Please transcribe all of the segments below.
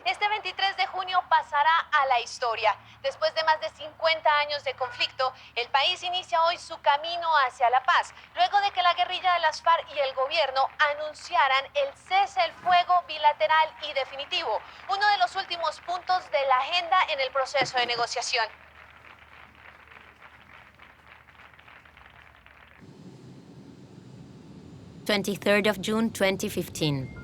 este 23 de junio pasará a la historia. Después de más de 50 años de conflicto, el país inicia hoy su camino hacia la paz, luego de que la guerrilla de las FARC y el gobierno anunciaran el cese el fuego bilateral y definitivo, uno de los últimos puntos de la agenda en el proceso de negociación. June 2015.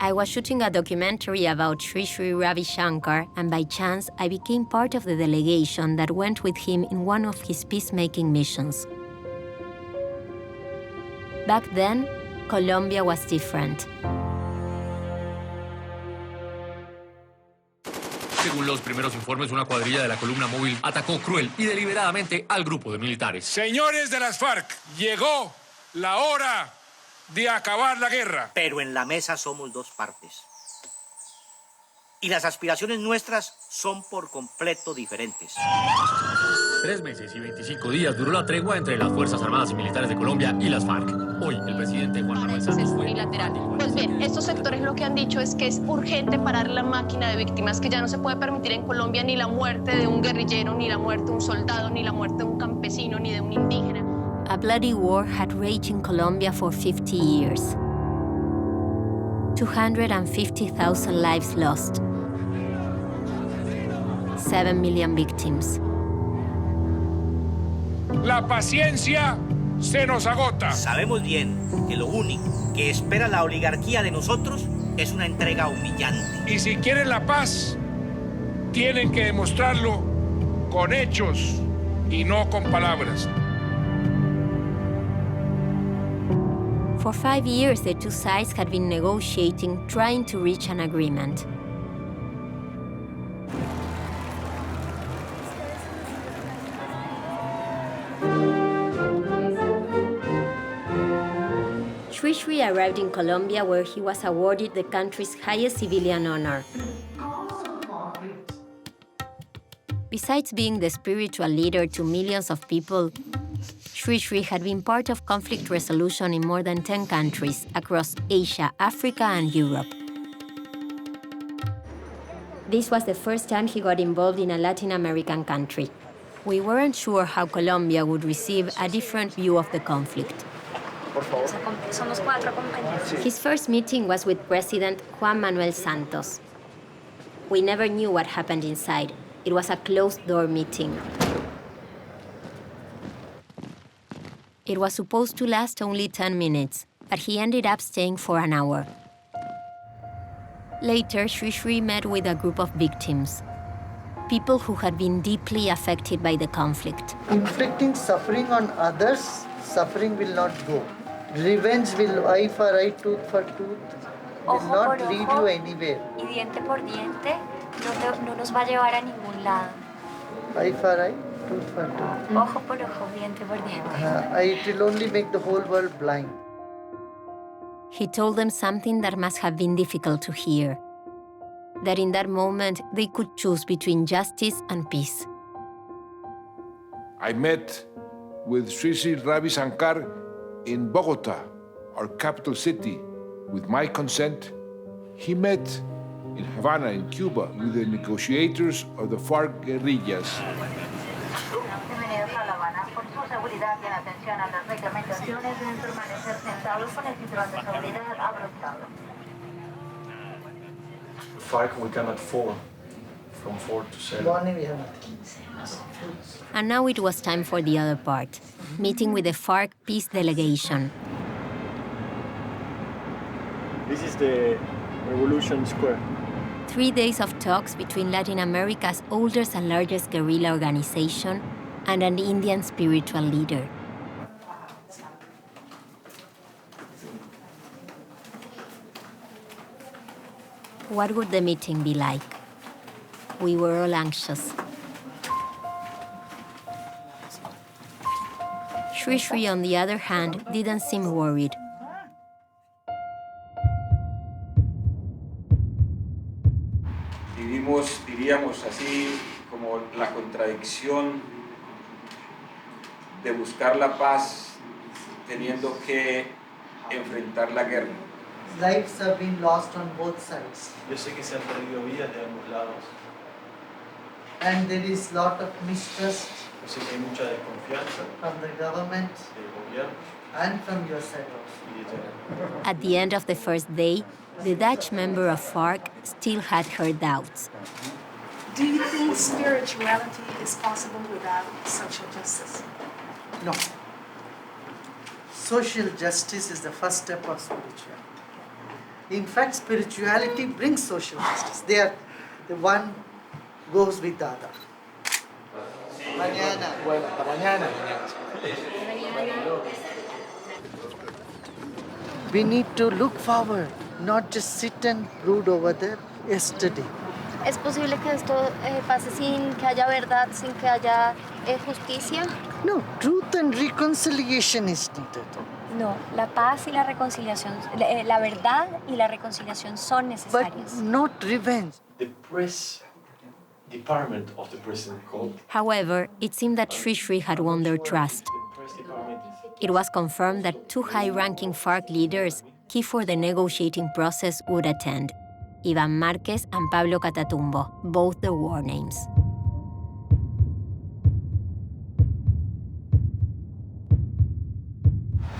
I was shooting a documentary about Sri Ravi Shankar, and by chance, I became part of the delegation that went with him in one of his peacemaking missions. Back then, Colombia was different. Según los primeros informes, una cuadrilla de la columna móvil atacó cruel y deliberadamente al grupo de militares. Señores de las FARC, llegó la hora de acabar la guerra. Pero en la mesa somos dos partes. Y las aspiraciones nuestras son por completo diferentes. 3 meses y 25 días duró la tregua entre las Fuerzas Armadas y Militares de Colombia y las FARC. Hoy, el presidente Juan Manuel Santos es unilateral. Pues bien, estos sectores lo que han dicho es que es urgente parar la máquina de víctimas, que ya no se puede permitir en Colombia ni la muerte de un guerrillero, ni la muerte de un soldado, ni la muerte de un campesino, ni de un indígena. A bloody war had raged in Colombia for 50 years. 250,000 lives lost. 7 million victims. La paciencia se nos agota. Sabemos bien que lo único que espera la oligarquía de nosotros es una entrega humillante. Y si quieren la paz, tienen que demostrarlo con hechos y no con palabras. For 5 years, the two sides had been negotiating, trying to reach an agreement. Sri arrived in Colombia, where he was awarded the country's highest civilian honor. Besides being the spiritual leader to millions of people, Sri had been part of conflict resolution in more than 10 countries across Asia, Africa, and Europe. This was the first time he got involved in a Latin American country. We weren't sure how Colombia would receive a different view of the conflict. His first meeting was with President Juan Manuel Santos. We never knew what happened inside. It was a closed-door meeting. It was supposed to last only 10 minutes, but he ended up staying for an hour. Later, Sri met with a group of victims, people who had been deeply affected by the conflict. Inflicting suffering on others, suffering will not go. Revenge will, eye for eye, tooth for tooth, will not lead you anywhere. Y diente por diente no nos va a llevar a ningún lado. Eye for eye, tooth for tooth. Ojo por ojo, diente por diente. It will only make the whole world blind. He told them something that must have been difficult to hear, that in that moment they could choose between justice and peace. I met with Sri Ravi Shankar in Bogota, our capital city, with my consent. He met in Havana, in Cuba, with the negotiators of the FARC guerrillas. Bienvenidos a La Habana. Por su seguridad y en atención a las reglamentaciones deben permanecer sentados con el cinturón de seguridad abrochado. FARC, we cannot fall from 4 to 7. Morning we have nothing. And now it was time for the other part, meeting with the FARC peace delegation. This is the Revolution Square. 3 days of talks between Latin America's oldest and largest guerrilla organization and an Indian spiritual leader. What would the meeting be like? We were all anxious. Sri, on the other hand, didn't seem worried. Vivimos, diríamos así, como la contradicción de buscar la paz teniendo que enfrentar la guerra. Lives have been lost on both sides. Yo sé que se han perdido vidas de ambos lados. And there is lot of mistrust Yo sé que hay mucha desconfianza from the government del gobierno and from your side also. y de At the end of the first day, the Dutch member of FARC still had her doubts. Do you think spirituality is possible without social justice? No. Social justice is the first step of spirituality. In fact, spirituality brings social justice. They are the one goes with the other. Mañana. Bueno, hasta mañana. We need to look forward, not just sit and brood over the yesterday. ¿Es posible que esto pase sin que haya verdad, sin que haya justicia? No, truth and reconciliation is needed. No, la paz y la reconciliación, la verdad y la reconciliación son necesarias. But not revenge. The press department of the president called. However, it seemed that Sri had won their trust. The press department is It was confirmed that two high-ranking FARC leaders, key for the negotiating process, would attend: Iván Márquez and Pablo Catatumbo, both their war names.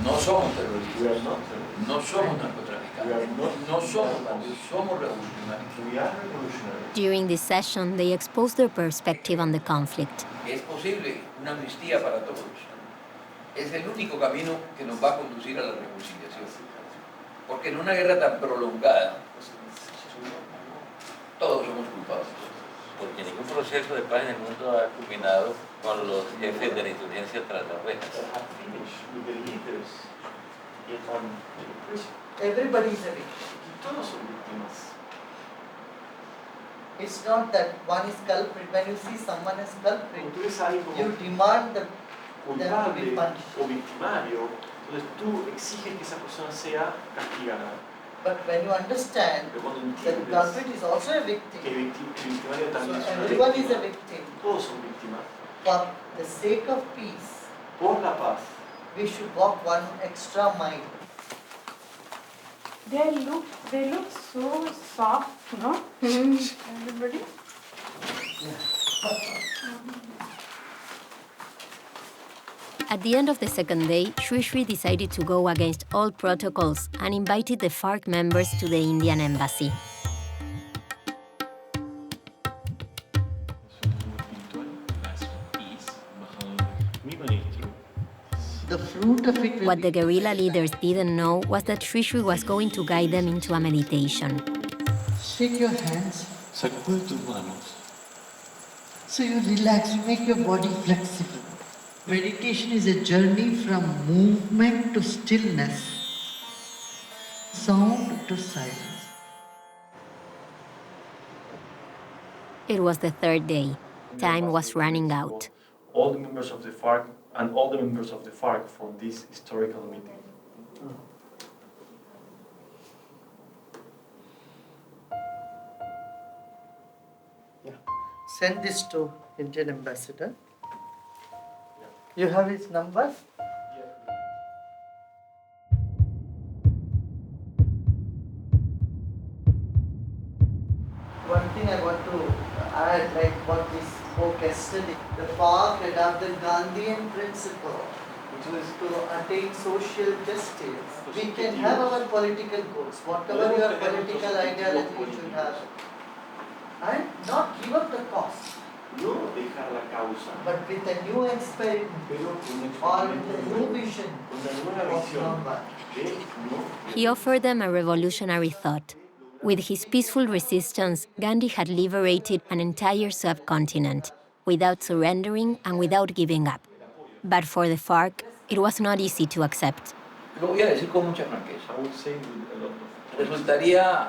No somos terroristas, we are not no somos narcotraficantes, no somos bandidos, somos revolucionarios. we are revolutionary. During this session, they exposed their perspective on the conflict. Es posible una amnistía para todos. Es el único camino que nos va a conducir a la reconciliación. Porque en una guerra tan prolongada, todos somos culpables. Porque ningún proceso de paz en el mundo ha culminado con los jefes de la insurgencia tras las rejas. That have finished with the leaders in prison. Everybody is a victim. Todos son víctimas. It's not that one is culprit. When you see someone as culprit, Cuando tú ves a alguien como you demand them to be culpable punished. o victimario, entonces tú exiges que esa persona sea castigada. But when you understand Pero cuando that the entiendes culprit is also a que victim, el victimario so también es una everyone is a víctima, victim. todos son víctimas. For the sake of peace, Por la paz, we should walk one extra mile. They look so soft, no? Everybody? At the end of the second day, Sri decided to go against all protocols and invited the FARC members to the Indian embassy. The fruit of it will What be the guerrilla leaders didn't know was that Sri was going to guide them into a meditation. shake your hands sacude tus manos. so you relax, you make your body flexible. Meditation is a journey from movement to stillness, sound to silence. It was the third day. Time was running out. All the members of the FARC and all the members of the FARC for this historical meeting. Send this to Indian ambassador. You have his number? One thing I want to add, like what we spoke yesterday, the FARC adopted Gandhian principle to attain social justice. We can have our political goals, whatever your political ideology you should have, and not give up the cause. No dejar la causa, But with a new experiment pero con un or with experimento a new nuevo, vision con una nueva of visión nonviolence. de no. He offered them a revolutionary thought. With his peaceful resistance, Gandhi had liberated an entire subcontinent, without surrendering and without giving up. But for the FARC, it was not easy to accept. Lo voy a decir con mucha franqueza. I would say with a lot of Resultaría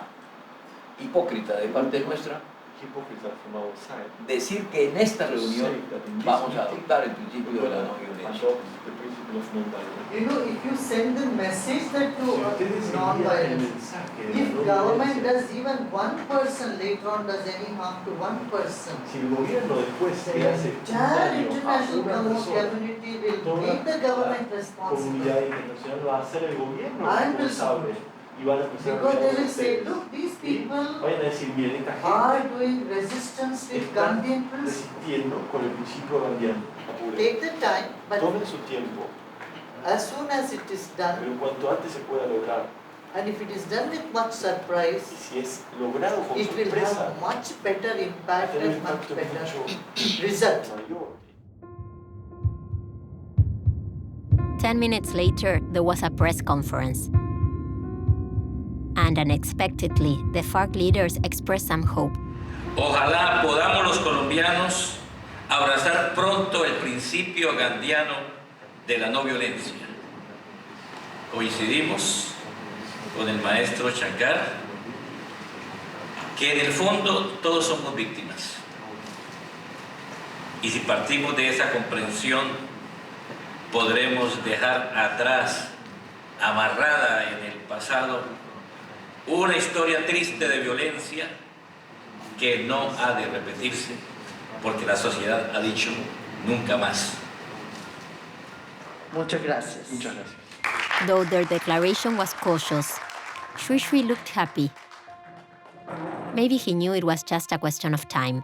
hipócrita de parte nuestra hypocrisy from our side. decir que en esta reunión vamos a adoptar el principio de la no violencia. Adopt the principle of non-violence. You know, if you send the message that to Si ustedes envían el non-violence, mensaje de la if no government violencia, does even one person later on does any harm to one person, si el gobierno después the le hace un entire daño a international una persona, community will toda make the government la responsible. comunidad internacional va a ser el gobierno And will responsable Y van a empezar Because a they mirar will say, ustedes. look, these people Vayan a decir, miren, esta are gente doing resistance with están Gandhian principles. resistiendo con el principio gandhiano. Apure. Take the time, but Tomen su tiempo, as soon as it is done, pero en cuanto antes se pueda lograr, and if it is done with much surprise, y si es logrado con it will sorpresa, have much better impact tener un and much impacto better mucho result. mayor. 10 minutes later, there was a press conference. And unexpectedly, the FARC leaders expressed some hope. Ojalá podamos los colombianos abrazar pronto el principio gandhiano de la no violencia. Coincidimos con el maestro Shankar que en el fondo todos somos víctimas. Y si partimos de esa comprensión, podremos dejar atrás, amarrada en el pasado, una historia triste de violencia que no ha de repetirse, porque la sociedad ha dicho nunca más. Muchas gracias. Muchas gracias. Though their declaration was cautious, Sri looked happy. Maybe he knew it was just a question of time.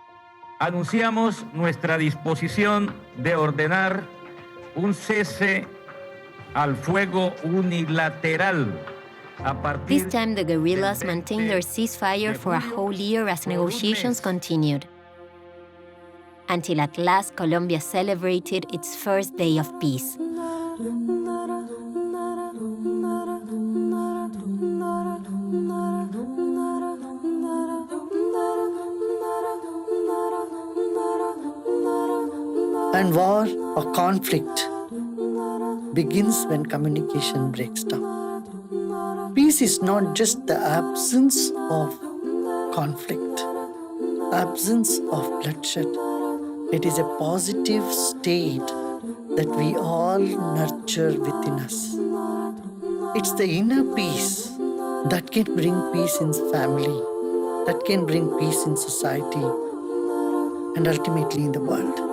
Anunciamos nuestra disposición de ordenar un cese al fuego unilateral. This time, the guerrillas maintained their ceasefire for a whole year as negotiations continued. Until at last, Colombia celebrated its first day of peace. And war or conflict begins when communication breaks down. Peace is not just the absence of conflict, absence of bloodshed. It is a positive state that we all nurture within us. It's the inner peace that can bring peace in family, that can bring peace in society, and ultimately in the world.